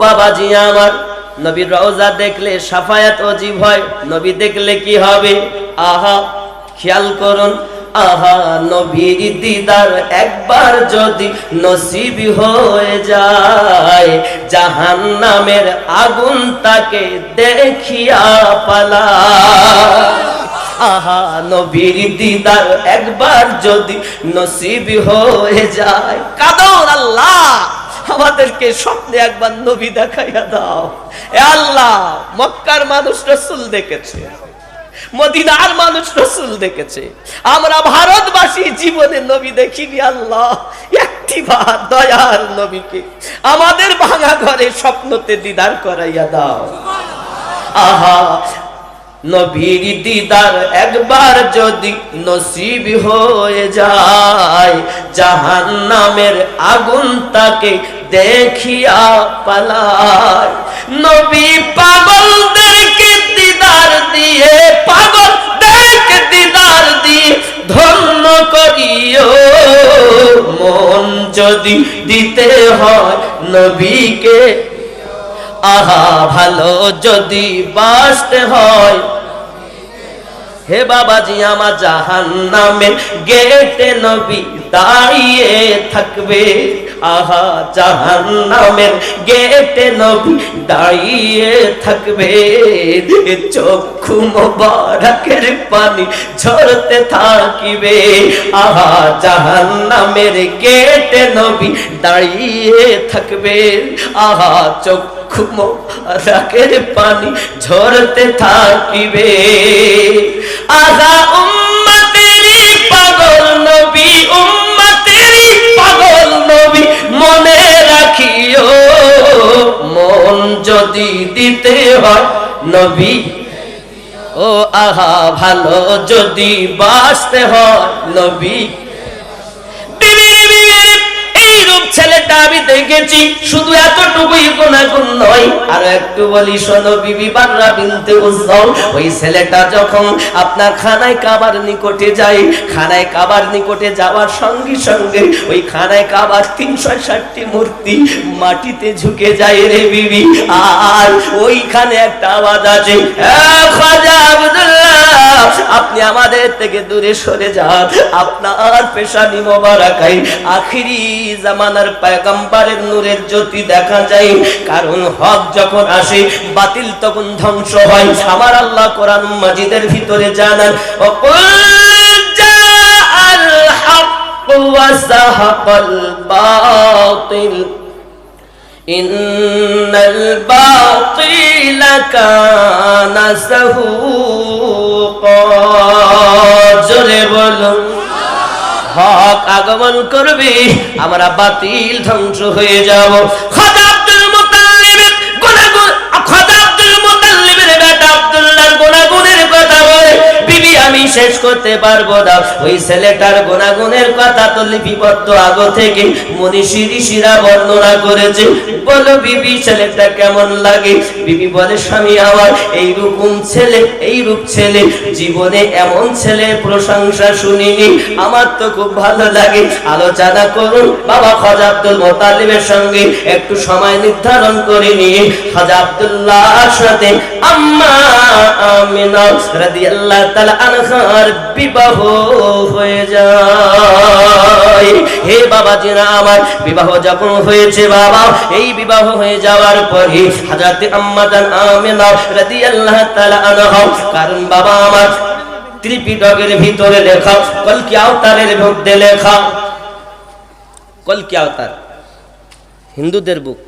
বাবাজি আমার, নবীর রওজা দেখলে শাফায়াত ওয়াজিব হয়। নবী দেখলে কি হবে? আহা, খেয়াল করুন, আহা, নবীর দিদার একবার যদি নসিব হয়ে যায়, জাহান্নামের আগুন তাকে দেখিয়া পালায়। আহা, নবীর দিদার একবার যদি নসিব হয়ে যায়, কাঁদুন আল্লাহ আমাদেরকে স্বপ্নে একবার নবী দেখাইয়া দাও। এ আল্লাহ, মক্কার মানুষ রাসূল দেখেছে, মদিনার মানুষ রাসূল দেখেছে, আমরা ভারতবাসী জীবনে নবী দেখিনি। আল্লাহ, একটিবার দয়ার নবীকে আমাদের ভাঙা ঘরে স্বপ্নতে দিদার করাইয়া দাও। আহা, নবীর দিদার একবার যদি নসিব হয়ে যায়, জাহান্নামের আগুন তাকে দেখিয়া পালায়। নবী পাগলদেরকে দিদার দিয়ে, পাগলদেরকে দিদার দিয়ে ধন্য করিও। মন যদি দিতে হয় নবীকে, আহা, ভালো যদি বাসতে হয়, হে বাবাজি আমার, জাহান্নামের গেটে নবী দাঁড়িয়ে থাকবে। আহা, জাহান্নামের গেটে নবী দাঁড়িয়ে থাকবে। চক্ষু মোবারকের পানি ঝরতে থাকিবে। আহা, জাহান্নামের গেটে নবী দাঁড়িয়ে থাকবে। আহা, চক্ষু মোবারকের পানি ঝরতে থাকিবে। আহা, উম্মতেরই পাগল নবী, উম্মতেরই পাগল নবী, মনে রাখিও। মন যদি দিতে হয় নবী, ও আহা, ভালো যদি বাসতে হয় নবী। এইরূপ ছেলেটা আমি দেখেছি, শুধু এতটুকুই গুনাহগার নয়। আর একটু বলি শোনো, বিবি বাররা বিনতে উযর, ওই ছেলেটা যখন আপনার খানায় কাবার নিকটে যায়, খানায় কাবার নিকটে যাওয়ার সঙ্গে সঙ্গে ওই খানায় কাবার 360টি মূর্তি মাটিতে ঝুঁকে যায় রে বিবি। আর ওইখানে একটা আওয়াজ আছে, খাজা আব্দুল্লাহ, আপনি আমাদের থেকে দূরে সরে যান, আপনার পেশানি মোবারকায় আখিরি জামানার পয়গম্বরের নূরের জ্যোতি দেখা যায়। কারণ হক যখন আসে, বাতিল তখন ধ্বংস হয়। আমার আল্লাহ কোরআন মাজিদের ভিতরে জানান, ওয়াকুল জাআল হক ওয়া সাহাকাল বাতিল ইন্নাল বাতিলা কানা সাহুকা। জোরে বলুন, হক আগমন করবে, আমরা বাতিল ধ্বংস হয়ে যাব। খাজা আব্দুল মুতাল্লিবের গুনাহগুন, খাজা আব্দুল মুতাল্লিবের বেটা আব্দুল্লাহর গুনাহগুনের কথা বলে বিবি আমি শেষ করতে পারবো না। ওই ছেলেটার গুনাহগুনের কথা তো লিপিবদ্ধ আগে থেকে মনীষী ঋষিরা বর্ণনা করেছে। বলো বিবি, ছেলেটা কেমন লাগে? বিবি বলে, স্বামী আমার, এইরকম ছেলে, এইরূপ ছেলে জীবনে এমন ছেলের প্রশংসা শুনিনি, আমার তো খুব ভালো লাগে। আলোচনা করুন বাবা খাজা আব্দুল মুতাল্লিবের সঙ্গে একটু সময় নির্ধারণ করে নিয়ে খাজা আব্দুল্লাহর সাথে আম্মা আমিনা রাদিয়াল্লাহু তাআলা আনহার বিবাহ হয়ে যায়। হে বাবাজিরা আমার, বিবাহ যখন হয়েছে বাবা, এই বিবাহ হয়ে যাওয়ার পরে হযরত আম্মা জান আমিনা রাদিয়াল্লাহু তাআলা আনহা, কারণ বাবা আমার ত্রিপিটকের ভিতরে লেখা, কলকি আওতারের মধ্যে লেখা, কলকি আওতার হিন্দুদের বুক,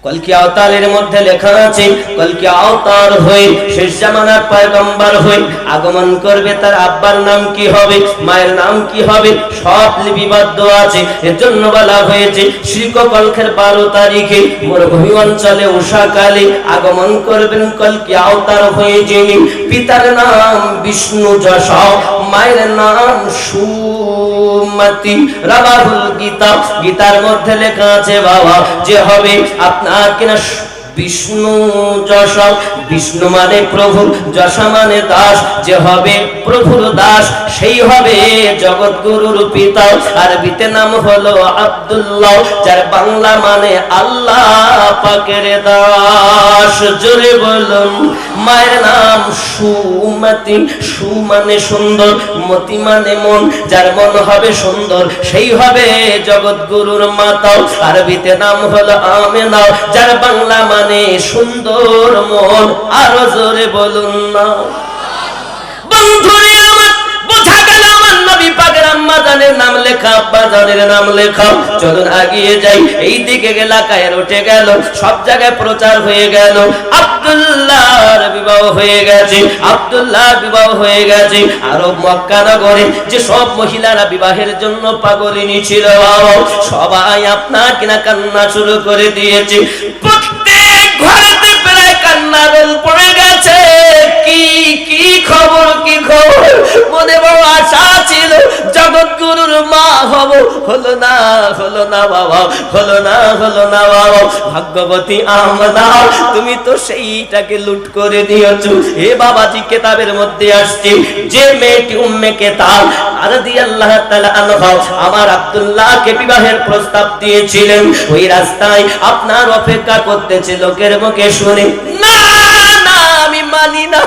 কলকি আওতারের মধ্যে লেখা আছে, কলকি আওতার হয়ে শেষ জামানার পয়গম্বর হয়ে আগমন করবে। তার আব্বার নাম কি হবে, মায়ের নাম কি হবে, সব লিপিবদ্ধ আছে। এর জন্য বলা হয়েছে শিল্পকল্পের 12 তারিখে মরুভূমি অঞ্চলে উষাকালে আগমন করবেন কলকি আওতার হয়ে, যিনি পিতার নাম বিষ্ণু যশা, মায়ের নাম সুমতি। রাবাহুল গীতা, গীতার মধ্যে লেখা আছে বাবা, যে হবে আপনার কিনা বিষ্ণু যশ, বিষ্ণু মানে প্রভু, যশ মানে দাস, যে হবে প্রভুর দাস সেই হবে জগৎগুরুর পিতা। আরবিতে নাম হলো আব্দুল্লাহ, যার বাংলা মানে আল্লাহ পাকের দাস। জোরে বলুন। মায়ের নাম সুমতি, সু মানে সুন্দর, মতি মানে মন, যার মন হবে সুন্দর সেই হবে জগৎগুরুর মাতা। আরবিতে নাম হলো আমেনা, যার বাংলা মানে সুন্দর মন। আরো জোরে বলুন না। বন্ধুরে আমার, বোঝা গেল আমার নবী পাকের আম্মা জানের নাম লেখা, আব্বা জানের নাম লেখা। চলুন আগিয়ে যাই। এই দিকে এলাকায় উঠে গেল, সব জায়গায় প্রচার হয়ে গেল আব্দুল্লাহর বিবাহ হয়ে গেছে, আব্দুল্লাহর বিবাহ হয়ে গেছে। আরব মক্কা নগরে যে সব মহিলারা বিবাহের জন্য পাগলিনী ছিল, সবাই আপনার কিনা কান্না শুরু করে দিয়েছে। প্রত্যেক ঘরেতে প্রায় কান্নার রোল পড়ে গেছে। কি কি খবর, কি খবর? মনে বড় আশা ছিল জগৎগুরুর মা হব, হলো না, হলো না বাবা, হলো না, হলো না বাবা। ভাগ্যবতী আমরা, তুমি তো সেইটাকে লুট করে দিয়েছো। হে বাবাজি, কেতাবের মধ্যে আসছে যে মেয়েটি উম্মে কেতাব রাদিয়াল্লাহু তাআলা আনহা আমার আব্দুল্লাহকে বিবাহের প্রস্তাব দিয়েছিলেন, ওই রাস্তায় আপনার অপেক্ষা করতেছে লোকের মুখে শুনে, না না আমি মানি না,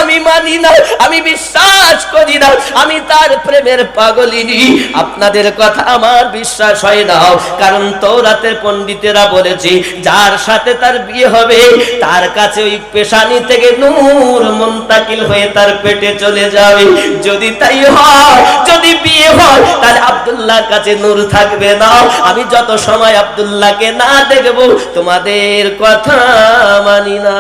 আমি মানি না, আমি বিশ্বাস করি না, আমি তার প্রেমের পাগলিনী। আপনাদের কথা আমার বিশ্বাস হয় না, কারণ তওরাতের পণ্ডিতেরা বলেছে যার সাথে তার বিয়ে হবে তার কাছে ওই পেশানি থেকে নূর মুনতাকিল হয়ে তার পেটে চলে যাবে। যদি তাই হয়, যদি বিয়ে হয়, তাহলে আব্দুল্লাহর কাছে নূর থাকবে না। আমি যত সময় আব্দুল্লাহকে না দেখব তোমাদের কথা মানি না।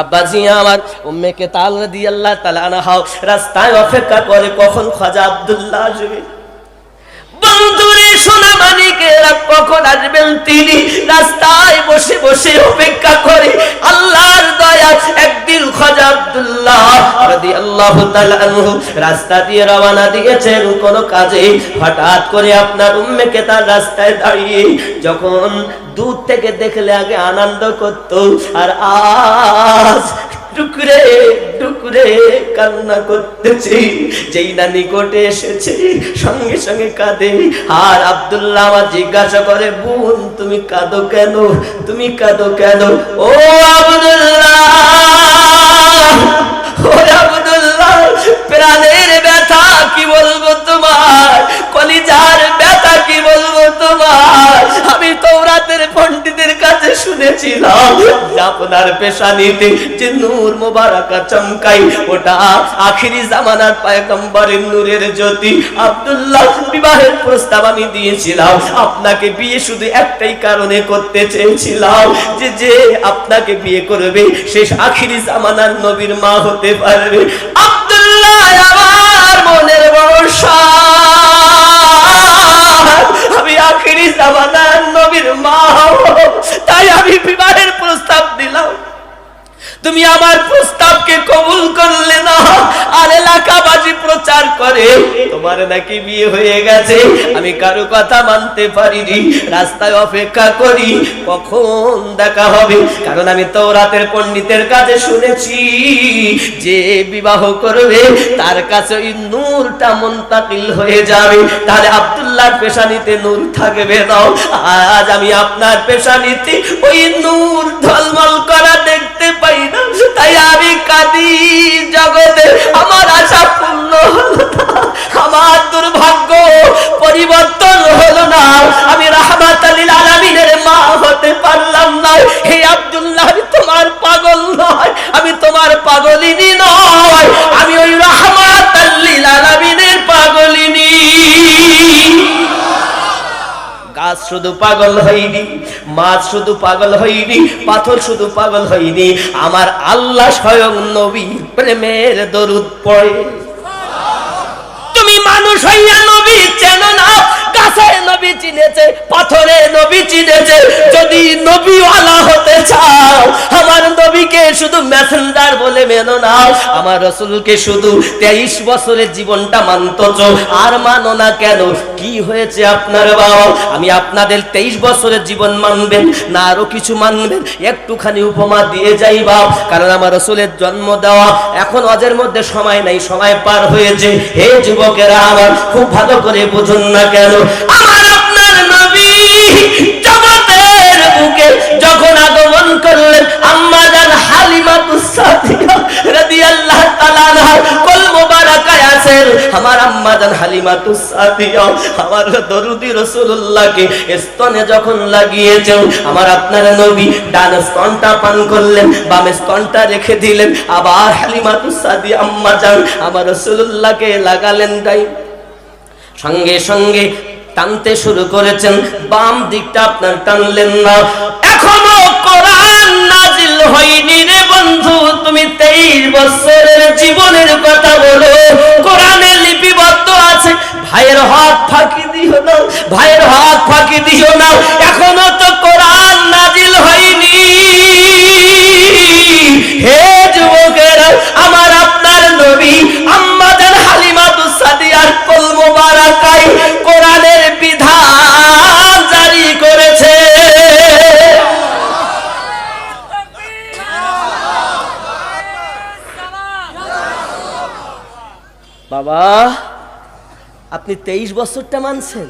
আব্বাজি আমার উম্মে কেতাব রাদিয়াল্লাহু তাআলা আনহা রাস্তায় অপেক্ষা করে কখন খাজা আব্দুল্লাহ আসবে। বন্ধুরে সোনা মানিকেরা কখন আসবেন তিনি রাস্তায় বসে বসে অপেক্ষা করে। আল্লাহর দয়া, একদিন খাজা আব্দুল্লাহ রাদিয়াল্লাহু তাআলা আনহু রাস্তা দিয়ে রওনা দিয়েছেন কোন কাজে। হঠাৎ করে আপনার উম্মে কেতাব রাস্তায় দাঁড়িয়ে যখন দূর থেকে দেখলে আগে আনন্দ করত, আর আজ টুকরে টুকরে কান্না করতেছি। যেই না নিকটে এসেছে সঙ্গে সঙ্গে কাঁদে। আর আব্দুল্লাহ আমার জিজ্ঞাসা করে, বোন তুমি কাঁদো কেন, তুমি কাঁদো কেন? ও আব্দুল্লাহ, ও আব্দুল্লাহ, প্রাণের ব্যথা কি বলবো তোমার, কলিজার ব্যথা কি বলবো তোমার। আমি তওরাতের পণ্ডিতের কাছে শুনেছিলাম আপনার পেশানিতে যে নূর মোবারকা চমকাই, ওটা আখিরি জামানার পয়গম্বরের নূরের জ্যোতি। আব্দুল্লাহ, বিবাহের প্রস্তাব আমি দিয়েছিলাম, আপনাকে বিয়ে শুধু একটাই কারণে করতে চেয়েছিলাম যে যে আপনাকে বিয়ে করবে সে আখিরি জামানার নবীর মা হতে পারবে। আব্দুল্লাহ আমার মনের ভরসা, আমি আখিরি জামানার নবীর মা, তাই আমি বিবাহের প্রস্তাব দিলাম। তুমি আমার প্রস্তাবকে কবুল করলে না, আর এলাকাবাসী প্রচার করে তোমার নাকি বিয়ে হয়ে গেছে। আমি কারো কথা মানতে পারিনি, রাস্তায় অপেক্ষা করি কখন দেখা হবে, কারণ আমি তওরাতের পণ্ডিতের কাছে শুনেছি যে বিবাহ করবে তার কাছে ওই নূরটা মুনতাকিল হয়ে যাবে। তাহলে আব্দুল্লাহর পেশানিতে নূর থাকবে না। আজ আমি আপনার পেশানিতে ওই নূর ঝলমল করা দেখতে পাই না, তাই আমি কাঁদি। জগতে আমার আশা পূর্ণ হলো না, আমার দুর্ভাগ্য পরিবর্তন হলো না, আমি রাহমাতাল লিল আলামিনের মা হতে পারলাম না। হে আব্দুল্লাহ, আমি তোমার পাগল নয়, আমি তোমার পাগলিনী নয়, আমি ওই রাহমাতাল লিল আলামিনের পাগলিনী। গাছ শুধু পাগল হয়নি, মাছ শুধু পাগল হয়নি, পাথর শুধু পাগল হয়নি, আমার আল্লাহ স্বয়ং নবী প্রেমের দরুদ পড়ে। তুমি মানুষ হইয়া নবী চেনো না, গাছ গাছে নবী চিনেছে, পাথরে নবী চিনেছে। যদি নবীওয়ালা হতে চাও, আমার নবীকে শুধু মেসেঞ্জার বলে মেনো না, আমার রাসূলকে শুধু 23 বছরের জীবনটা মানতছ, আর মানো না কেন? কি হয়েছে আপনার বাবা? আমি আপনাদের 23 বছরের জীবন মানবেন না আরো কিছু মানবেন? একটুখানি উপমা দিয়ে যাই বাপ, কারণ আমার রাসূলের জন্ম দেওয়া এখন অজের মধ্যে সময় নাই, সময় পার হয়েছে। হে যুবকেরা আমার, খুব ভালো করে বুঝুন না কেন, আমার আপনার নবী জগতের বুকে যখন আগমন করলেন, আম্মা জান হালিমাতুস সাদিয়া রাদিয়াল্লাহু তাআলা আনহা কোল মোবারকায় আছেন। আমার আম্মা জান হালিমাতুস সাদিয়া আমার দরুদি রাসূলুল্লাহকে স্তনে যখন লাগিয়েছেন, আমার আপনার নবী ডান স্তনটা পান করলেন, বাম স্তনটা রেখে দিলেন, আবার হালিমাতুস সাদিয়া আম্মা জান আমার রাসূলুল্লাহকে লাগালেন তাই সঙ্গে সঙ্গে টানতে শুরু করেছেন, বাম দিকটা আপনার টানলেন না। এখনো কোরআন নাজিল হয়নি রে বন্ধু, তুমি 23 বছরের জীবনের কথা বলো, কোরআনে লিপিবদ্ধ আছে। ভাইয়ের হাত ফাঁকি দিও না, ভাইয়ের হাত ফাঁকি দিও না, এখনো তো কোরআন নাজিল হয়নি। হে যুবকেরা, আমার আপনার নবী আম্মা জান হালিমাতুস সাদিয়ার কোল মোবারকায় কোরআনের বিধান জারি করেছে। বাবা, আপনি 23 বছরটা মানছেন,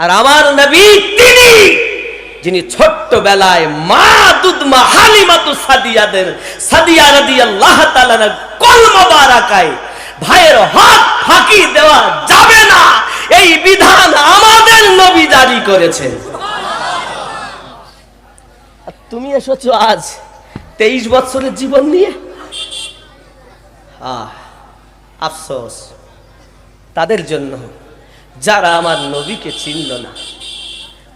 আর আমার নবী তিনি যিনি ছোট্টবেলায় মা দুধমা হালিমাতুস সাদিয়া রাদিয়াল্লাহু তাআলা কোল মোবারকায় ভাইয়ের হাত ফাঁকি দেওয়া যাবে না, এই বিধান আমাদের নবী জারি করেছেন। আর তুমি এসেছো আজ 23 বছরের জীবন নিয়ে। আফসোস তাদের জন্য যারা আমার নবীকে চিনল না।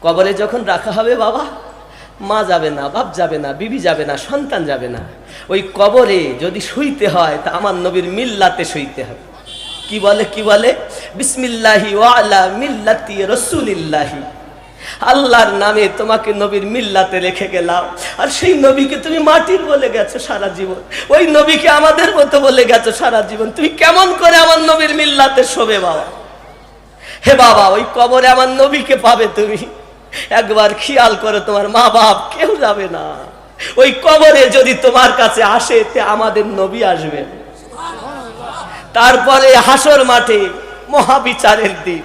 কবরে যখন রাখা হবে বাবা, মা যাবে না, বাপ যাবে না, বিবি যাবে না, সন্তান যাবে না, ওই কবরে যদি শুইতে হয় তা আমার নবীর মিল্লাতে শুইতে হবে। কি বলে বিসমিল্লাহি ওয়া আলা মিল্লাতি রাসূলিল্লাহি, আল্লাহর নামে তোমাকে নবীর মিল্লাতে রেখে গেলাম। আর সেই নবীকে তুমি মাটির বলে গেছো সারা জীবন, ওই নবীকে আমাদের মতো বলে গেছো সারা জীবন, তুমি কেমন করে আমার নবীর মিল্লাতে শোবে বাবা? হে বাবা, ওই কবরে আমার নবীকে পাবে তুমি, একবার খেয়াল করে, তোমার মা বাপ কেউ যাবে না। ওই কবরে যদি তোমার কাছে আসে তে আমাদের নবী আসবে। তারপরে হাসর মাঠে মহাবিচারের দিন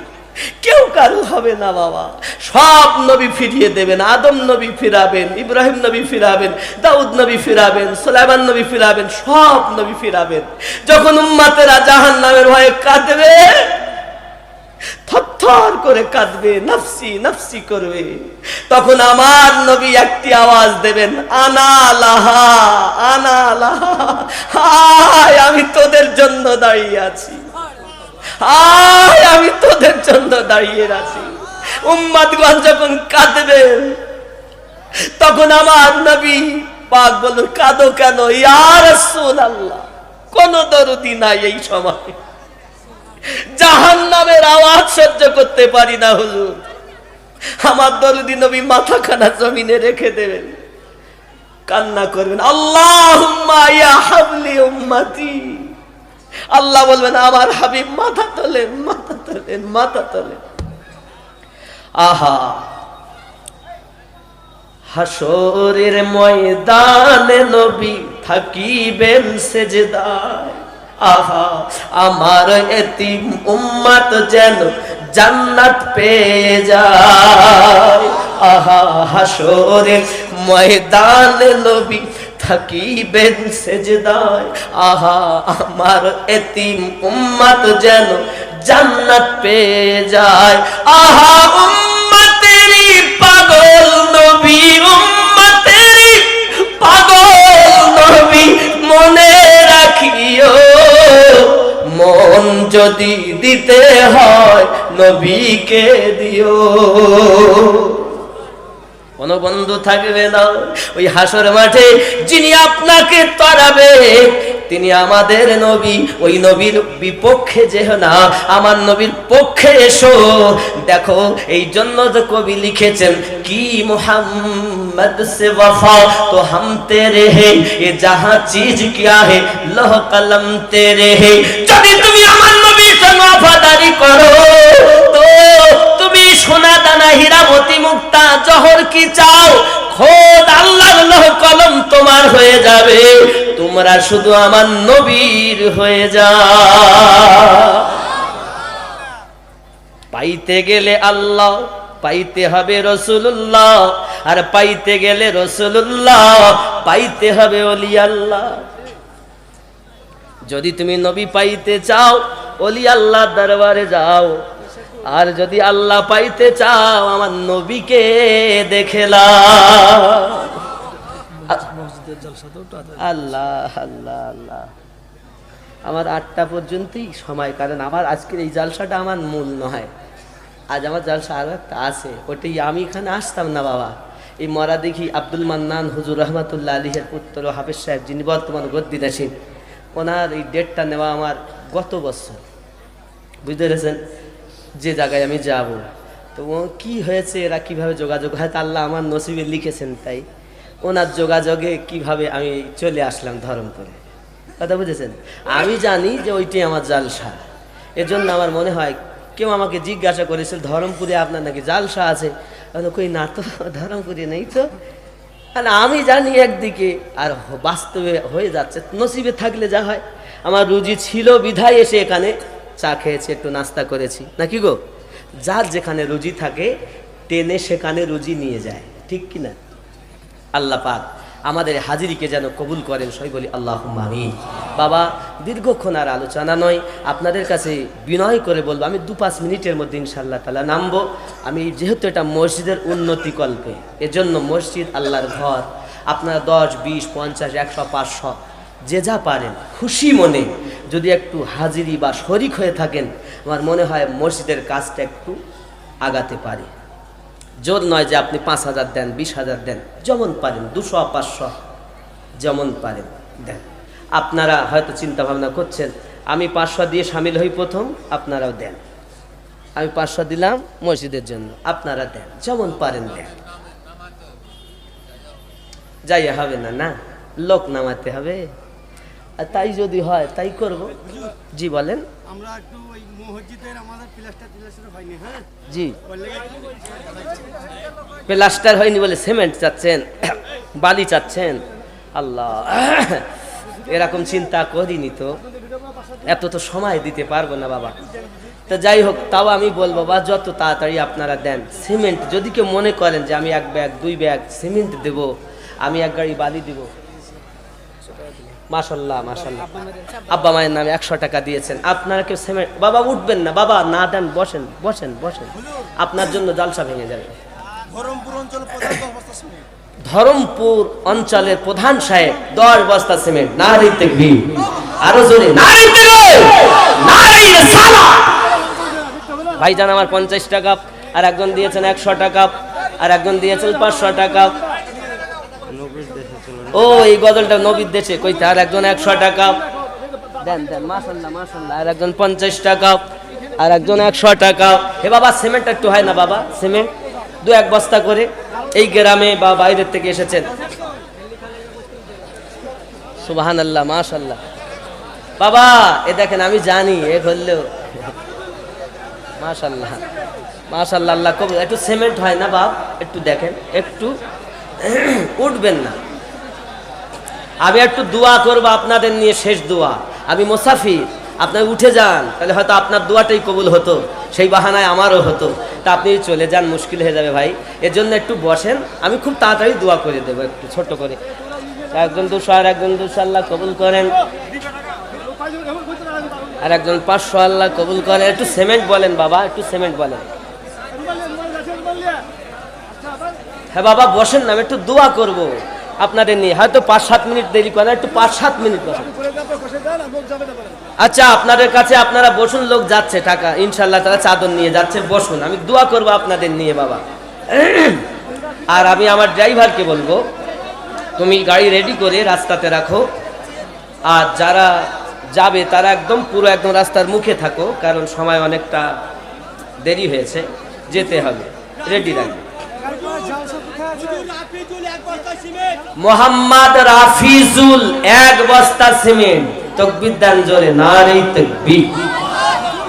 কেউ কারো হবে না বাবা, সব নবী ফিরিয়ে দেবেন। আদম নবী ফিরাবেন, ইব্রাহিম নবী ফিরাবেন, দাউদ নবী ফিরাবেন, সুলাইমান নবী ফিরাবেন, সব নবী ফিরাবেন। যখন উম্মতেরা জাহান্নামের ভয়ে কাঁদবে, থরথর করে কাঁদবে, নাফসি নাফসি করবে, তখন আমার নবী একটি আওয়াজ দেবেন, আনা লাহা, আনা লাহা, হায় আমি তোদের জন্য দাঁড়িয়ে আছি, হায় আমি তোদের জন্য দাঁড়িয়ে আছি। উম্মতগণ যখন কাঁদবেন, তখন আমার নবী পাক বলুন, কাঁদো কেন ইয়া রাসূলুল্লাহ? কোন দরদি নাই এই সময়, জাহান্নামের আওয়াজ সহ্য করতে পারি না হুজুর। আমার দরদি নবী মাথাখানা জমিনে রেখে দেবেন, কান্না করবেন, আল্লাহুম্মা ইয়া হাবলি উম্মতি। আল্লাহ বলবেন, আমার হাবিব মাথা তোলেন, মাথা তোলেন, মাথা তোলেন। আহা, হাসরের ময়দানে নবী থাকিবেন সেজদায়। আহা, আমার এতিম উম্মত যেন জান্নাত পেয়ে যায়। আহা, হাসরের ময়দানে নবী থাকিবেন সেজদায়। আহা, আমার এতিম উম্মত যেন জান্নাত পেয়ে যায়। আহা, উম্মতেরই পাগল নবী, উম্মতেরই পাগল নবী, মনে রাখিও, মন যদি দিতে হয় নবীকে দিও। কোন বন্ধু থাকবে না ওই হাসর মাঠে যিনি আপনাকে তাড়াবে, তিনি আমাদের নবী, ওই নবীর বিপক্ষে যেও না, আমার নবীর পক্ষে এসো। দেখো এই জন্য তো কবি লিখেছেন কি মোহাম্মদ সে वफा तो हम तेरे हैं, ये जहां चीज क्या है लौह कलम तेरे हैं। যদি তুমি আমার নবীর সঙ্গে ওয়াফাদারি করো তো তুমি সোনা দানা হীরা মতি মুক্তা জহর কি চাও, খোদ আল্লাহর লৌহ কলম তোমার হয়ে যাবে। তোমরা শুধু আমার নবীর হয়ে যাও। পাইতে গেলে আল্লাহ, পাইতে হবে রাসূলুল্লাহ, আর পাইতে গেলে রাসূলুল্লাহ পাইতে হবে ওলি আল্লাহ। যদি তুমি নবী পাইতে চাও ওলি আল্লাহর দরবারে যাও, আর যদি আল্লাহ পাইতে চাও আমার নবীকে দেখে নাও। আল্লাহ আল্লাহ আল্লাহ। আমার 8টা পর্যন্তই সময়, কারণ আমার আজকের এই জালসাটা আমার মূল নয়। আজ আমার জালসা আরো একটা আছে, ওটাই আমি এখানে আসতাম না বাবা। এই মরা দেখি আব্দুল মান্নান হুজুর রহমাতুল্লাহ আলাইহির পুত্র হাফেজ সাহেব, যিনি বর্তমান গদ্দিদাসীন, ওনার এই ডেটটা নেওয়া আমার গত বছর, বুঝতে পেরেছেন, যে জায়গায় আমি যাব। তো ও কী হয়েছে, এরা কিভাবে যোগাযোগ, হয়তো আল্লাহ আমার নসিবে লিখেছেন, তাই ওনার যোগাযোগে কিভাবে আমি চলে আসলাম ধরমপুরে, কথা বুঝেছেন। আমি জানি যে ওইটাই আমার জালসা, এজন্য আমার মনে হয় কেউ আমাকে জিজ্ঞাসা করেছিল ধরমপুরে আপনার নাকি জালসা আছে, কই না তো, ধরমপুরে নেই তো। আর আমি জানি একদিকে, আর বাস্তবে হয়ে যাচ্ছে, নসিবে থাকলে যা হয়। আমার রুজি ছিল বিধায় এসে এখানে চা খেয়েছি, একটু নাস্তা করেছি, নাকি গো। যার যেখানে রুজি থাকে টেনে সেখানে রুজি নিয়ে যায়, ঠিক কিনা। আল্লাহ পাক আমাদের হাজিরিকে যেন কবুল করেন, সবাই বলি আল্লাহুম্মা আমিন। বাবা দীর্ঘক্ষণ আর আলোচনা নয়, আপনাদের কাছে বিনয় করে বলবো, আমি 2-5 মিনিটের মধ্যে ইনশাআল্লাহ তাআলা নামবো। আমি যেহেতু এটা মসজিদের উন্নতি কল্পে, এজন্য মসজিদ আল্লাহর ঘর, আপনারা 10, 20, 50, 100, 500 যে যা পারেন খুশি মনে যদি একটু হাজিরি বা শরিক হয়ে থাকেন, আমার মনে হয় মসজিদের কাজটা একটু আগাতে পারে। জোর নয় যে আপনি 5,000 দেন, 20,000 দেন, যেমন পারেন, 200, 500 যেমন পারেন দেন। আপনারা হয়তো চিন্তা ভাবনা করছেন আমি 500 দিয়ে সামিল হই প্রথম, আপনারাও দেন। আমি 500 দিলাম মসজিদের জন্য, আপনারা দেন, যেমন পারেন দেন। যাই হবে না, না লোক নামাতে হবে, আর তাই যদি হয় তাই করব। জি বলেন। আমরা একটু ওই মসজিদের আমাদের প্লাস্টার হয়নি, হ্যাঁ জি, প্লাস্টার হয়নি বলে সিমেন্ট চাচ্ছেন, বালি চাচ্ছেন। আল্লাহ, এরকম চিন্তা করিনি তো, এত তো সময় দিতে পারবো না বাবা। তো যাই হোক, তাও আমি বলবো বা যত তাড়াতাড়ি আপনারা দেন। সিমেন্ট যদি কেউ মনে করেন যে আমি 1 ব্যাগ 2 ব্যাগ সিমেন্ট দেব, আমি 1 গাড়ি বালি দেব, মাশাআল্লাহ মাশাআল্লাহ। আব্বা মায়ের নামে 100 টাকা দিয়েছেন, আপনারা কেউ সিমেন্ট, বাবা উঠবেন না বাবা, না দেন, বসেন বসেন বসেন, আপনার জন্য জালসা ভেঙে যাবে। ধরমপুর অঞ্চলের প্রধান সাহেব 10 বস্তা সিমেন্ট। নারে তাকবীর, আরো জোরে নারে তাকবীর, নারে রিসালাত। ভাইজান আমার 50 টাকা, আর একজন দিয়েছেন 100 টাকা, আর একজন দিয়েছেন 500 টাকা। ও এই গজলটা নবীর দেশে কইতে, আর একজন 100 টাকা দেন দেন, মাশাআল্লাহ মাশাআল্লাহ। আর একজন 50 টাকা, আর একজন 100 টাকা। হে বাবা সিমেন্ট একটু হয় না বাবা, সিমেন্ট 2-1 বস্তা করে, এই গ্রামে বা বাইরের থেকে এসেছেন। সুবহানাল্লাহ মাশাআল্লাহ। বাবা এ দেখেন, আমি জানি এ বললেও মাশাআল্লাহ মাশাআল্লাহ, আল্লাহ কবুল। একটু সিমেন্ট হয় না বাপ, একটু দেখেন, একটু উঠবেন না। আমি একটু দোয়া করবো আপনাদের নিয়ে, শেষ দোয়া। আমি মুসাফির, আপনার উঠে যান, তাহলে হয়তো আপনার দোয়াটাই কবুল হতো, সেই বাহানায় আমারও হতো। তা আপনি চলে যান, মুশকিল হয়ে যাবে ভাই। এর জন্য একটু বসেন, আমি খুব তাড়াতাড়ি দোয়া করে দেবো, একটু ছোট করে। একজন 200, আর একজন 200, আল্লাহ কবুল করেন। আর একজন 500, আল্লাহ কবুল করেন। একটু সিমেন্ট বলেন বাবা, একটু সিমেন্ট বলেন। হ্যাঁ বাবা বসেন না, আমি একটু দোয়া করবো আপনাদের নিয়ে। হয়তো 5-7 মিনিট দেরি করেন, একটু 5-7 মিনিট বসেন। আচ্ছা আপনাদের কাছে আপনারা বসুন, লোক যাচ্ছে টাকা ইনশাল্লাহ, তারা চাদর নিয়ে যাচ্ছে, বসুন, আমি দোয়া করবো আপনাদের নিয়ে বাবা। আর আমি আমার ড্রাইভারকে বলবো তুমি গাড়ি রেডি করে রাস্তাতে রাখো, আর যারা যাবে তারা একদম পুরো একদম রাস্তার মুখে থাকো, কারণ সময় অনেকটা দেরি হয়েছে, যেতে হবে, রেডি রাখবে। মোহাম্মদ রাফিজুল 1 বস্তা সিমেন্ট। তাকবীর দেন জোরে, নারে তাকবীর।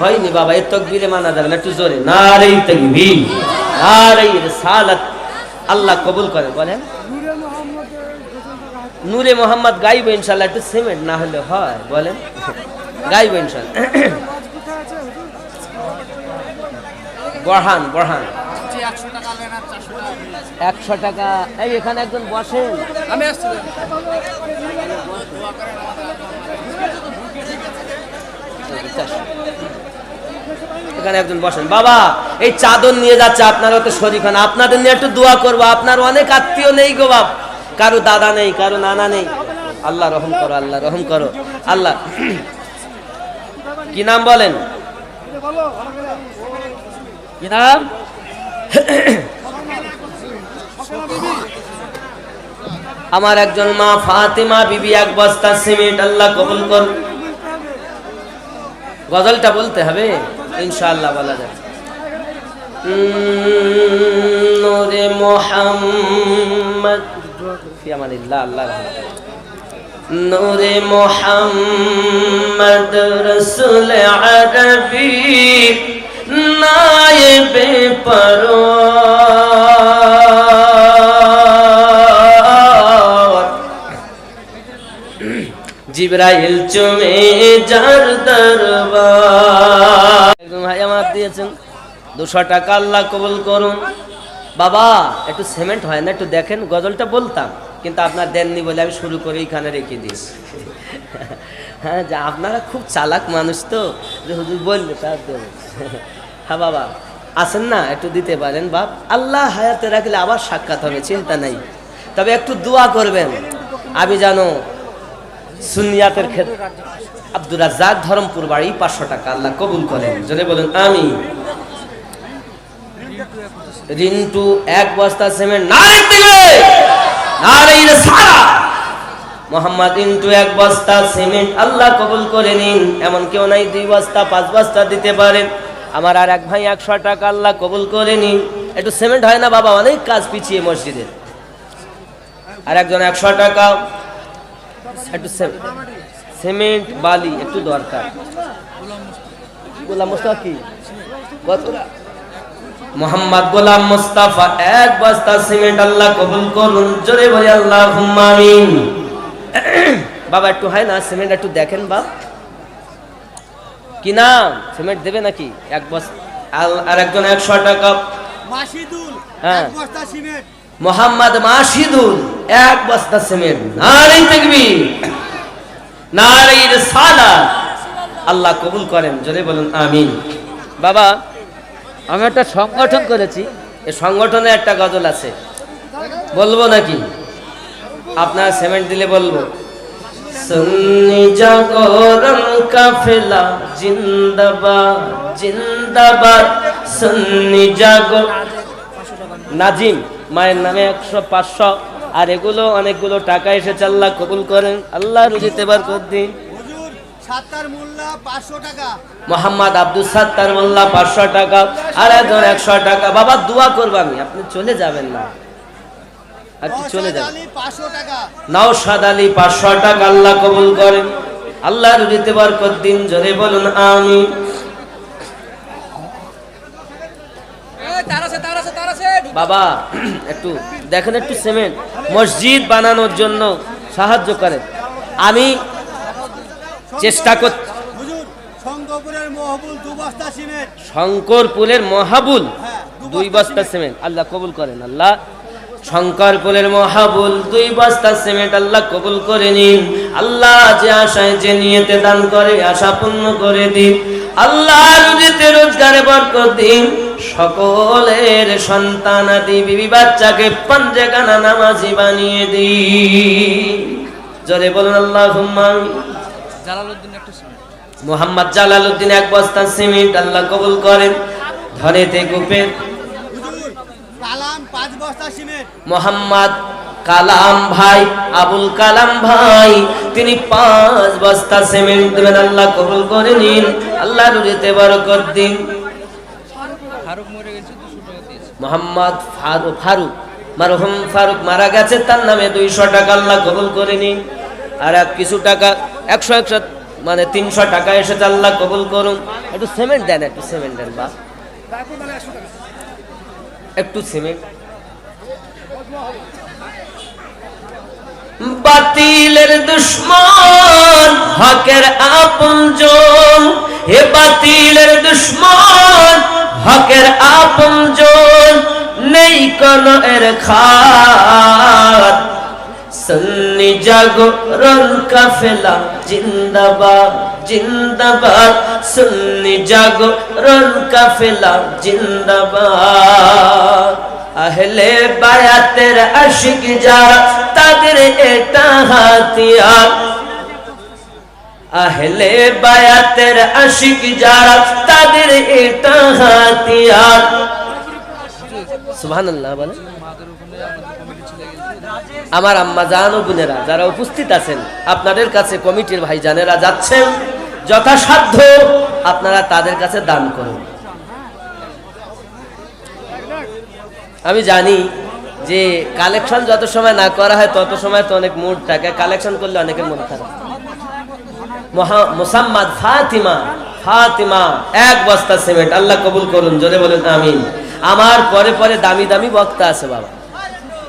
হয়নি বাবা, এই তাকবীরে মানা যাবে না, একটু জোরে নারে তাকবীর, নারে রিসালাত। আল্লাহ কবুল করে। বলেন নূরে মোহাম্মদ গাইব ইনশাআল্লাহ, একটু সিমেন্ট না হলে হয়? বলেন গাইব ইনশাআল্লাহ। বরহান 100 টাকা। এই এখানে একজন বসেন, আমি আসছি। এখানে একজন বসেন। বাবা এই চাদর নিয়ে যাচ্ছে, আপনারা তো শরীক হন, আপনাদের নিয়ে একটু দোয়া করবো। আপনার অনেক আত্মীয় নেই গো বাপ, কারো দাদা নেই, কারো নানা নেই। আল্লাহ রহম করো, আল্লাহ রহম করো। আল্লাহ কি নাম বলেন? কি নাম? আমার একজন মা ফাতেমা বিবি 1 বস্তা সিমেন্ট। আল্লাহ কবুল করুন। গজলটা বলতে হবে ইনশাআল্লাহ, বলা যাবে। নূরে মুহাম্মদ ফি আমানিল্লাহ, আল্লাহ নূরে মুহাম্মদ রাসূল আরবি নায়েবে পরওয়ার, জিবরাইল চুমে যার দরবার। একদম ভাই আমার দিয়েছেন 200 টাকা, আল্লাহ কবুল করুন। বাবা একটু সিমেন্ট হয় না, একটু দেখেন। গজলটা বলতাম কিন্তু আপনার দেননি বলে আমি শুরু করে এখানে রেখে দিয়েছি। হ্যাঁ, যা আপনারা খুব চালাক মানুষ তো, যে হুজুর বললে তার দেবেন। হ্যাঁ বাবা আসেন না, একটু দিতে পারেন বাপ। আল্লাহ হায়াতে রাখলে আবার সাক্ষাৎ হবে, চিন্তা নাই। তবে একটু দোয়া করবেন। আমি জানো সুন্নিয়াতের ক্ষেত্রে আব্দুর রাজ্জাক ধরমপুর বাড়ি 500 টাকা, আল্লাহ কবুল করেন। যদি বলেন আমি। রিন্টু 1 বস্তা সিমেন্ট। নারে তাকবীর, নারে রিসালাত। মোহাম্মদ রিন্টু 1 বস্তা সিমেন্ট, আল্লাহ কবুল করে নিন। এমন কেউ নাই 2 বস্তা 5 বস্তা দিতে পারেন। আমার আর এক ভাই 100 টাকা, আল্লাহ কবুল করে নিন। একটু সিমেন্ট হয় না বাবা, অনেক কাজ পিছিয়ে মসজিদের। আর একজন 100 টাকা। একটু সিমেন্ট বালি একটু দরকার। গোলাম মুস্তাফা কি কতটা? মোহাম্মদ গোলাম মুস্তাফা 1 বস্তা সিমেন্ট, আল্লাহ কবুল করুন। জোরে বলি আল্লাহুম্মা আমিন। বাবা একটু হয় না সিমেন্ট, একটু দেখেন বাপ। কি নাম? সিমেন্ট দেবে নাকি 1 বস্তা? আর একজন 100 টাকা। মাশিদুল 1 বস্তা সিমেন্ট। মোহাম্মদ মাশিদুল 1 বস্তা সিমেন্ট। নারে তাকবীর, নারে রিসালাত। আল্লাহ কবুল করেন। জোরে বলুন আমিন। বাবা আমি একটা সংগঠন করেছি, এই সংগঠনে একটা গজল আছে, বলবো নাকি? আপনার সিমেন্ট দিলে বলবো। সুন্নি জাগরণ কাফেলা জিন্দাবাদ, জিন্দাবাদ। সুন্নি জাগরণ। নাজিম মায়ের নামে 100 500 আর এগুলো অনেকগুলো টাকা এসেছে, আল্লাহ কবুল করেন। আল্লাহ রুজিতে বরকত দিন। হুজুর সাত্তার মোল্লা 500 টাকা। মোহাম্মদ আব্দুল সাত্তার মোল্লা 500 টাকা। আর একজন 100 টাকা। বাবা দোয়া করবো আমি, আপনি চলে যাবেন না, আপনি চলে যাবেন। 500 টাকা। নওশাদ আলী 500 টাকা, আল্লাহ কবুল করেন। আল্লাহ রুজিতে বরকত দিন। জোরে বলুন আমিন। বাবা একটু দেখেন, একটু সিমেন্ট মসজিদ বানানোর জন্য সাহায্য করেন। আমি চেষ্টা করছি। হুজুর শঙ্করপুরের মহাবুল 2 বস্তা সিমেন্ট। শঙ্করপুরের মহাবুল 2 বস্তা সিমেন্ট, আল্লাহ কবুল করেন। আল্লাহ শঙ্করপুরের মহাবুল 2 বস্তা সিমেন্ট, আল্লাহ কবুল করে নিন। আল্লাহ যে আশায় যে নিয়তে দান করে আশা পূর্ণ করে দিন। আল্লাহ রুজিতে রোজগারে বরকত দিন। সকলের সন্তানাদি বিবি বাচ্চাকে পাঞ্জেখানা নামাজি বানিয়ে দিন। জোরে বলুন আল্লাহুম্মা আমিন। জালালউদ্দিন একটা সিমেন্ট। মোহাম্মদ জালালউদ্দিন 1 বস্তা সিমেন্ট, আল্লাহ কবুল করেন। ধরেতে গোপের হুজুর কালাম 5 বস্তা সিমেন্ট। মোহাম্মদ কালাম ভাই, আবুল কালাম ভাই, তিনি 5 বস্তা সিমেন্ট দেবেন। আল্লাহ কবুল করে নিন, আল্লাহ রুজিতে বরকত দিন। মোহাম্মদ ফারুক, মারহুম ফারুক মারা গেছে, তার নামে 200 টাকা আল্লাহ কবুল করে নিন। আর কিছু টাকা 100 মানে 300 টাকা এসেছে, আল্লাহ কবুল করুন। একটু সিমেন্ট দেন, একটু সিমেন্ট দেন বা একটু সিমেন্ট। বাতিলের দুশ্মন হকের আপনজন, হে বাতিলের দুশ্মন হকের আপনজন, নেই কোন এর খাত। সুন্নি জাগরণ কাফেলা জিন্দাবাদ জিন্দাবাদ, সুন্নি জাগরণ কাফেলা জিন্দাবাদ। আহলে বায়াতের আশিক যারা, তাদের এটা হাতিয়ার। আহলে বায়াতের আশিক যারা, তাদের এটা হাতিয়ার। সুবহানাল্লাহ বলে। আমার আম্মা জান ও বোনেরা যারা উপস্থিত আছেন, আপনাদের কাছে কমিটির ভাই জানেরা যাচ্ছেন, যথাসাধ্য আপনারা তাদের কাছে দান করুন। আমি জানি যে কালেকশন যত সময় না করা হয় তত সময় তো অনেক মুড থাকে, কালেকশন করলে অনেকের মন খারাপ। মোসাম্মদ ফাতিমা 1 বস্তা সিমেন্ট, আল্লাহ কবুল করুন, জোরে বলেন আমিন। আমার পরে পরে দামি দামি বক্তা আছে বাবা,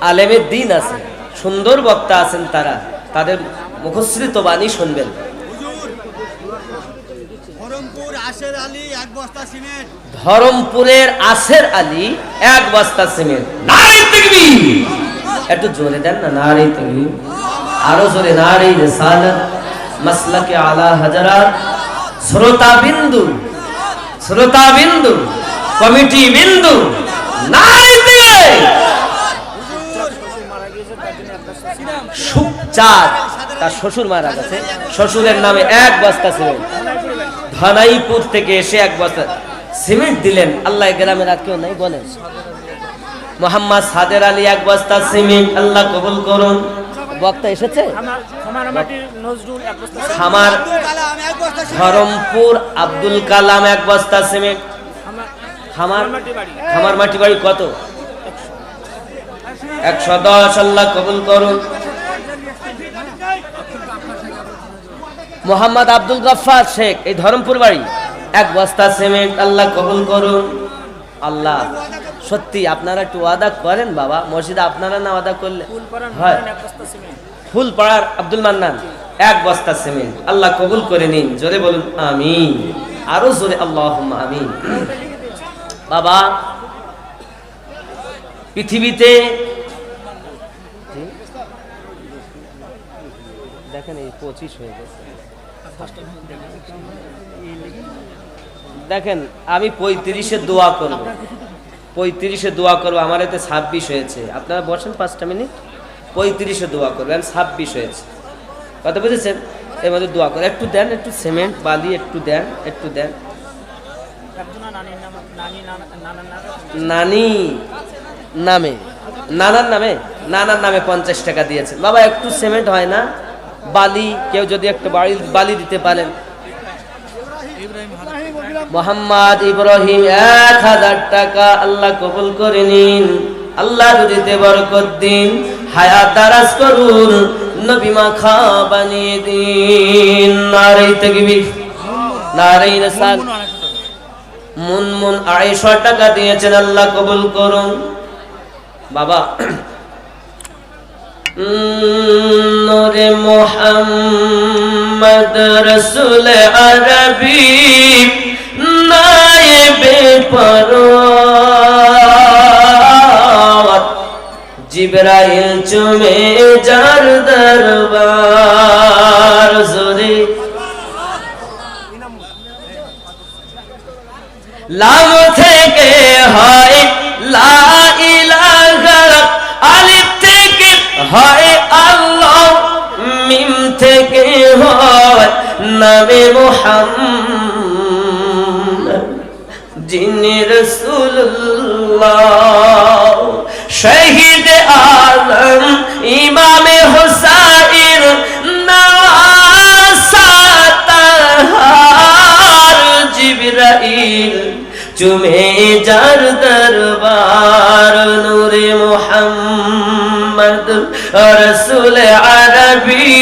আলেমের দিন আছে, সুন্দর বক্তা আছেন, তারা তাদের মুখশ্রিত বাণী শুনবেন। ধরমপুর আসের আলী 1 বস্তা সিমেন্ট। ধরমপুরের আসের আলী 1 বস্তা সিমেন্ট। নারে তাকবীর, একটু জোরে দেন না, নারে তাকবীর, আরো জোরে, নারে রিসালাত মাসলাকে আলা হাজারাত। শ্রোতা বিন্দু কমিটি বিন্দু, নারে তাকবীর। সুচার, তার শ্বশুর মারা গেছে, শ্বশুরের নামে 1 বস্তা সিমেন্ট। ধনাইপুর থেকে এসে 1 বস্তা সিমেন্ট দিলেন। আল্লাহ গ্রামের আর কেউ নাই বলেন। মোহাম্মদ সাদের আলী 1 বস্তা সিমেন্ট, আল্লাহ কবুল করুন। বক্তা এসেছে। খামার ধরমপুর আব্দুল কালাম 1 বস্তা সিমেন্ট। খামার মাটি বাড়ি কত? 110, আল্লাহ কবুল করুন। মোহাম্মদ আব্দুল গফফার শেখ, এই ধরমপুর বাড়ি, 1 বস্তা সিমেন্ট, আল্লাহ কবুল করুন। আল্লাহ সত্যি আপনারা একটু ওয়াদা করেন বাবা, মসজিদে আপনারা না ওয়াদা করলে হয়। ফুলপাড়ার আব্দুল মান্নান 1 বস্তা সিমেন্ট, আল্লাহ কবুল করে নিন, জোরে বলুন আমিন, আরো জোরে আল্লাহুম্মা আমিন। বাবা পৃথিবীতে দেখেন এই 25 হয়ে গেছে। দেখেন আমি 35-এ দোয়া করব, 35-এ দোয়া করবো, আমার এতে 26 হয়েছে। আপনারা বসেন 5টা মিনিট, 35-এ দোয়া করবেন, 26 হয়েছে। কথা বুঝেছেন? এর মধ্যে দোয়া করে একটু দেন, একটু সিমেন্ট বালি একটু দেন, একটু দেন। নানি নামে, নানার নামে 50 টাকা দিয়েছেন বাবা। একটু সিমেন্ট হয় না, বালি, কেউ যদি একটু বালি দিতে পারেন। মোহাম্মদ ইব্রাহিম 1000 টাকা, আল্লাহ কবুল করে নিন, আল্লাহ রুজিতে বরকত দিন, হায়াত দারাজ করুন, নবী মাখা বানিয়ে দিন। নারে তাকবীর, নারে রিসালাত। মুনমুন 250 টাকা দিয়েছেন, আল্লাহ কবুল করুন। বাবা নূরে মুহাম্মদ রাসূল আরবি নায়েবে পরওয়াত, জিবরাইল চুমে যার দরবার, জোরে লাম থেকে হয় লা ইলাহা, আলিফ থেকে হয় আল্লাহ, মিম থেকে হয় নামে মুহাম্মদ, যিনি রাসূলুল্লাহ শহীদ আলম ইমামে হুসাইন নাসাতাহার জিবরাইল চুমে যার দরবার নূরে মুহাম্মদ রাসূল আরবি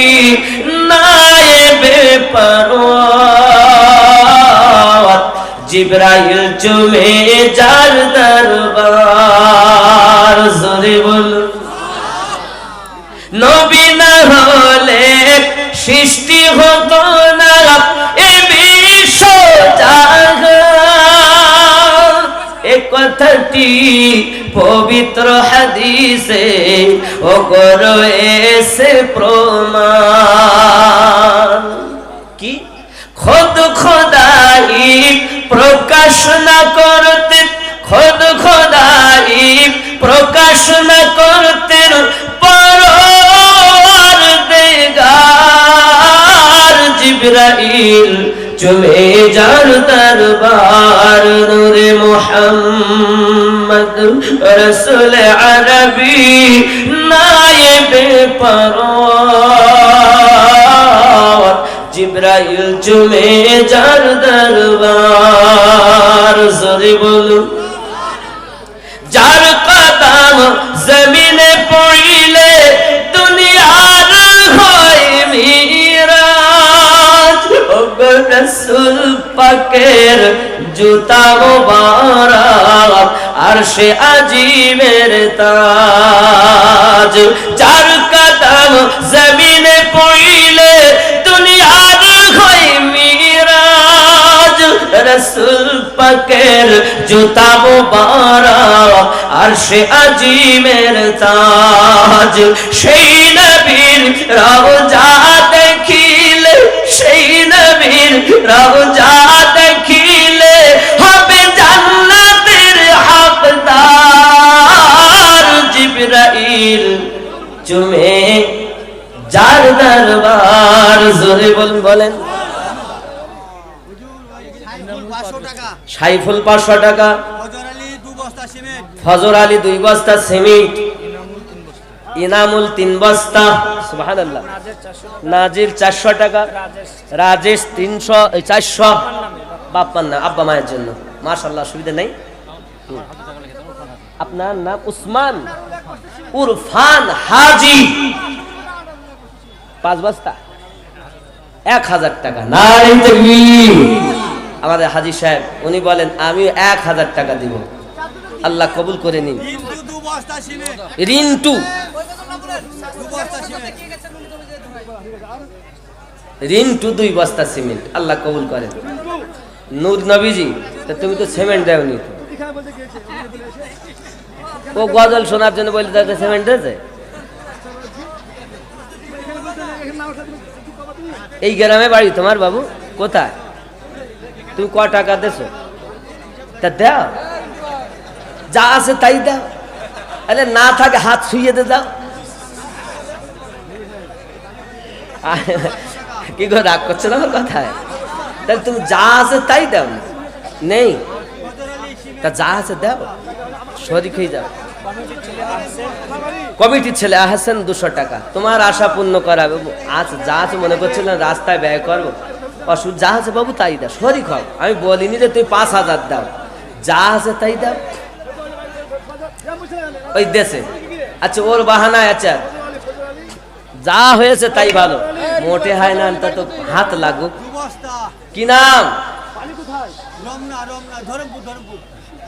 নায়েবে পরওয়ার জিবরাইল চুমে যার দরবার জোরে বলুন নবী না হলে সৃষ্টি হতো না এ বিশ্ব জাহান এ কথাটি পবিত্র হাদিসে ওগো এসে প্রমাণ কি খুদ খোদাই প্রকাশ না করতে খুদ খোদাই প্রকাশ না করতে পরওয়ারদিগার জিবরাইল চুমে যার দরবার নূরে মুহাম্মদ রাসূল আরবি নায়েবে পরওয়ার জিবরাইল চুমে যার দরবার জোরে বলুন যার কদম জমিনে পড়িলে দুনিয়ার হয় মিরাজ ও রাসূল পাকের জুতা মোবারক আরশে আজিমের তাজ যার কদম জমিনে পড়িলে দুনিয়ার হয় মিরাজ রাসূল পাকের জুতা মোবারক আরশে আজিমের তাজ সেই নবীর রওজা দেখিলে সেই নবীর রওজা দেখিলে হবে জান্নাতের হকদার জিবরাইল চুমে যার দরবার জোরে বলেন সাইফুল 500 টাকা ফজর আলী 2 বস্তা সিমেন্ট ইনামুল 3 বস্তা সুবহানাল্লাহ নাজির 400 টাকা রাজেশ 400 বাপ্পার নাম আব্বা মায়ের জন্য মাশাআল্লাহ সুবিধা নাই আপনার নাম উসমান উরফান হাজি 5 বস্তা 1000 টাকা নারে তাকবীর আমাদের হাজী সাহেব উনি বলেন আমি 1000 টাকা দিব আল্লাহ কবুল করে নিন রিন্টু রিন্টু 2 বস্তা সিমেন্ট আল্লাহ কবুল করেন নূর নবীজি তা তুমি তো সিমেন্ট দেওনি ও গজল শোনার জন্য বলে দাদা সিমেন্ট দিয়েছে এই গ্রামে বাড়ি তোমার বাবু কোথায় তুমি ক টাকা দেছো তা দাও যা আছে তাই দাও আরে না থাকে হাত ছুঁয়ে দে দাও কি গো রাগ করছো না আমার কথায় তাহলে তুমি যা আছে তাই দাও নেই তা যা আছে দাও শরীক হয়ে যাও কমিটির ছেলে আহসান 200 টাকা তোমার আশা পূর্ণ করাবে আজ যা আছে মনে করছিল রাস্তায় ব্যয় করবো অসুখ যা আছে বাবু তাই দাও শরীক হও আমি বলিনি যে তুই 5000 দাও যা আছে তাই দাও ওই দেশে আচ্ছা ওর বাহানায় আচ্ছা যা হয়েছে তাই ভালো মোটে হয় না তা তো হাত লাগুক কি নাম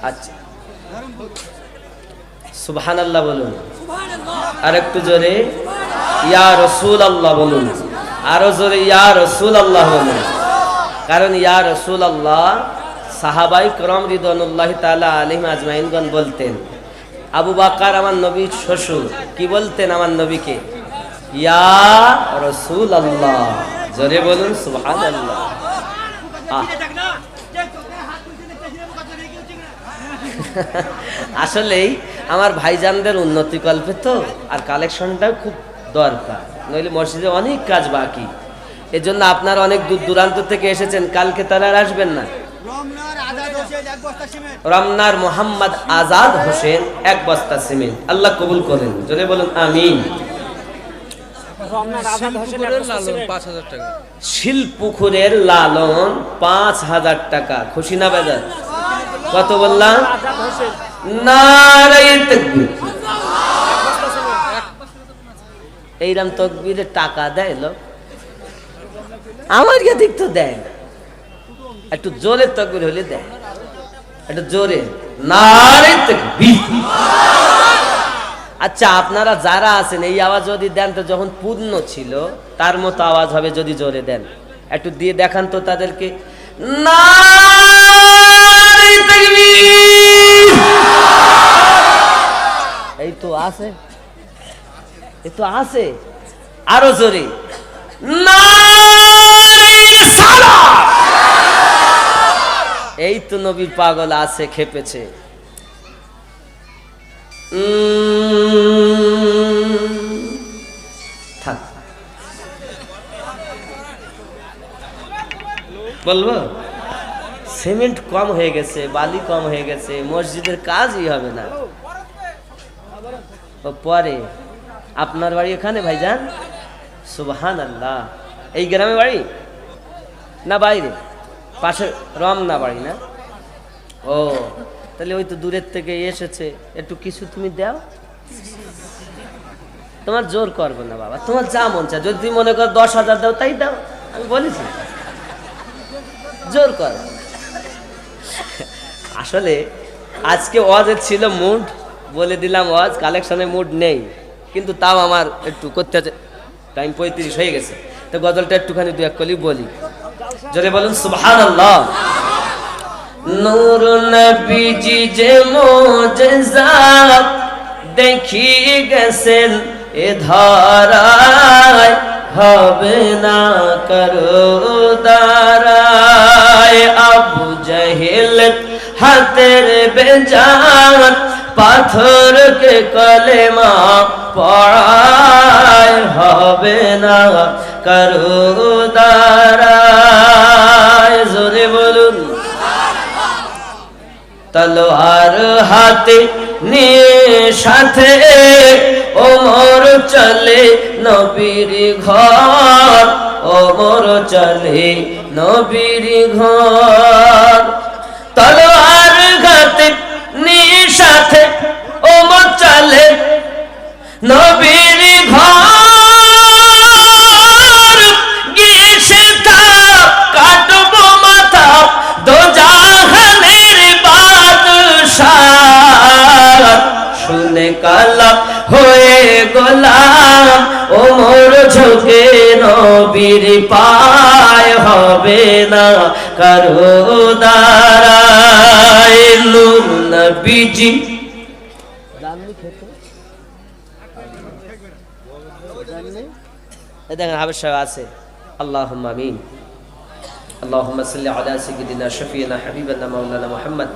আচ্ছা সুবহানাল্লাহ বলুন আর একটু জোরে ইয়া রাসূলুল্লাহ বলুন আরো জোরে ইয়া রাসূলুল্লাহ বলুন কারণ ইয়া রাসূলুল্লাহ সাহাবায়ে کرام রিদওয়ানুল্লাহি তাআলা আলাইহিম আজমাইনগণ বলতেন আবু বকর আমার নবীর শ্বশুর কি বলতেন আমার নবীকে ইয়া রাসূলুল্লাহ জোরে বলুন সুবহানাল্লাহ আসলেই আমার ভাইজানদের উন্নতি কল্পে তো আর কালেকশনটাও খুব দরকার নইলে মসজিদে অনেক কাজ বাকি এজন্য আপনারা অনেক দূর দূরান্ত থেকে এসেছেন কালকে তারা আর আসবেন না এক বস্তা সিমেন্ট। রমনার মোহাম্মদ আজাদ হোসেন 1 বস্তা সিমেন্ট। আল্লাহ কবুল করেন, জোরে বলুন আমিন। শিলপুকুরের লালন 5000 টাকা। খুশি না বেজার? কত বললাম? নারায়ে তাকবীর। এইরাম তকবীরে টাকা দেয় লোক, আমার দিক তো দেয় না। একটু জোরে তকবীর হলে দেয়, একটু জোরে নারায়ে তাকবীর। আচ্ছা, আপনারা যারা আছেন এই আওয়াজ যদি দেন তো যখন পূর্ণ ছিল তার মতো আওয়াজ হবে যদি জোরে দেন। একটু দিয়ে দেখান তো তাদেরকে, নারায়ে তাকবীর। এই তো আছে, এই তো আছে। আরো জোরে, নারায়ে সালাত। এই তো নবীর পাগল আছে, খেপেছে। থাক, বলবো সিমেন্ট কম হয়ে গেছে, বালি কম হয়ে গেছে, মসজিদের কাজই হবে না। পরে আপনার বাড়ি এখানে ভাইজান? সুবহানাল্লাহ। এই গ্রামে বাড়ি না বাইরে? পাশে রমনা বাড়ি না? ও, তাহলে ওই তো দূরের থেকে এসেছে, একটু কিছু তুমি দাও। তোমার জোর করবো না বাবা, তোমার যা মন চায়। যদি তুমি মনে করো 10,000 দাও তাই দাও, আমি বলেছি জোর কর। আসলে আজকে ওয়াজের ছিল মুড, বলে দিলাম ওয়াজ কালেকশনের মুড নেই, কিন্তু তাও আমার একটু করতে আছে। টাইম 35 হয়ে গেছে, তো গজলটা একটুখানি 2-1 কলি বলি। জোরে বলুন সুবহানাল্লাহ। নূর নবীজি যে মুজিজাত দেখিয়ে গেছেন এ ধারায়, হবে না কারো দ্বারায়। আবু জাহেল হাতের বেজান পাথরকে কলেমা পড়ায়, হবে না কারো দ্বারায়। জোরে বলুন। তলোয়ার হাতে নিয়ে সাথে ওমর চলে নবীর ঘর, ওমর চলে নবীর ঘর। তলোয়ার হাতে নিয়ে সাথে ওমর চলে নবীর ঘর। গিয়ে সেটা কাটবো মাথা দোজাহানের বাদশাহ। শুনে কালা হয়ে গোলাম ওমর ঝুঁকে নবীর পায়, হবে না কারো দ্বারায়। নূর নবীজি দেখেন হাবিব সাহেব আছে। আল্লাহুম্মা আমিন। আল্লাহুম্মা সাল্লি আলা সাইয়্যিদিনা শাফিঈনা হাবিবানা মাওলানা মুহাম্মদ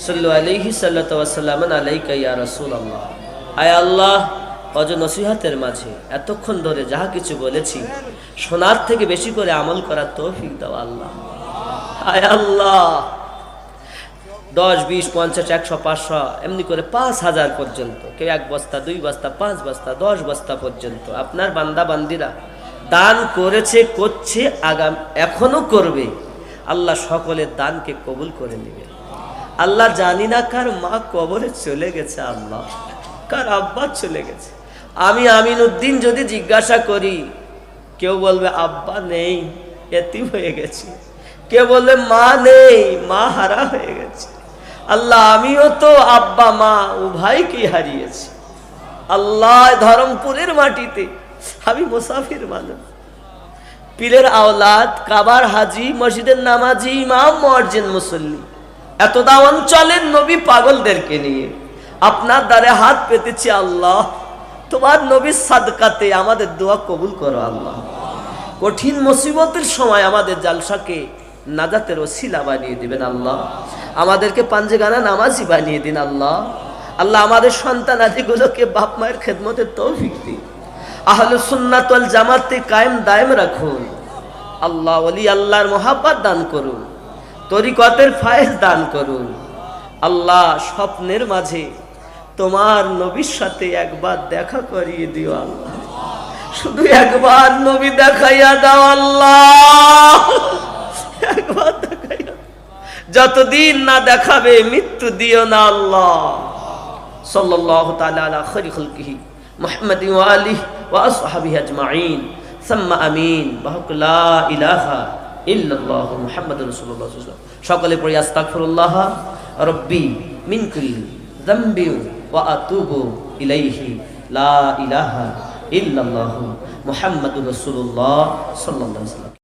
সাল্লাল্লাহু আলাইহি সাল্লাতু ওয়া সাল্লামান আলাইকা ইয়া রাসূলুল্লাহ। আয় আল্লাহ, অজ নসিহতের মাঝে এতক্ষণ ধরে যাহা কিছু বলেছি শোনার থেকে বেশি করে আমল করার তৌফিক দাও আল্লাহ। আয় আল্লাহ, 10, 20, 50, 100, 500 এমনি করে 5000 পর্যন্ত, কেউ 1 বস্তা, 2 বস্তা, 5 বস্তা, 10 বস্তা পর্যন্ত আপনার বান্দা বান্দিরা দান করেছে, করছে, আগাম এখনো করবে। আল্লাহ সকলের দানকে কবুল করে নেবে। আল্লাহ জানি না কার মা কবরে চলে গেছে, আল্লাহ কার আব্বা চলে গেছে। আমি আমিনউদ্দিন যদি জিজ্ঞাসা করি, কেউ বলবে আব্বা নেই, এতিম হয়ে গেছে। কেউ বলবে মা নেই, মা হারা হয়ে গেছে। আল্লাহ আমিও তো আব্বা মা উভয়কে হারিয়েছি। আল্লাহ ধরমপুরের মাটিতে আমি মুসাফির মানুষ, পীরের আওলাদ, কাবার হাজি, মসজিদের নামাজি, ইমাম, মুয়াজ্জিন, মুসল্লি, এতটা অঞ্চলের নবী পাগলদেরকে নিয়ে আপনার দ্বারে হাত পেতেছি। আল্লাহ তোমার নবীর সাদকাতে আমাদের দোয়া কবুল করো। আল্লাহ কঠিন মুসিবতের সময় আমাদের জালসাকে নাজাতের ওসিলা বানিয়ে দিবেন। আল্লাহ আমাদেরকে পাঞ্জেগানা নামাজি বানিয়ে দিন। আল্লাহ আল্লাহ আমাদের সন্তান আদিগুলোকে বাপ মায়ের খেদমতের তৌফিক দিন। আহলুস সুন্নাত ওয়াল জামাতে কায়েম দায়েম রাখুন। আল্লাহ ওলি আল্লাহর মহাব্বত দান করুন, তরিকতের ফায়েজ দান করুন। আল্লাহ স্বপ্নের মাঝে তোমার নবীর সাথে একবার দেখা করিয়ে দিও আল্লাহ, শুধু একবার নবী দেখাইয়া দাও আল্লাহ, একবার দেখাইয়া, যতদিন না দেখাবে মৃত্যু দিও না আল্লাহ। সাল্লাল্লাহু তাআলা আলা খায়রি খালকিহি মুহাম্মাদিন ওয়া আলিহি ওয়া আসহাবিহি আজমাইন সাম্মা আমিন বাহক লা ইলাহা ইল্লাল্লাহু মুহাম্মাদুর রাসূলুল্লাহ সাল্লাল্লাহু আলাইহি ওয়াসাল্লাম। সকলে পড়ি আস্তাগফিরুল্লাহ রাব্বি মিন কুল্লি যামবি ওয়া আতুবু ইলাইহি লা ইলাহা ইল্লাল্লাহু মুহাম্মাদুর রাসূলুল্লাহ সাল্লাল্লাহু আলাইহি ওয়াসাল্লাম।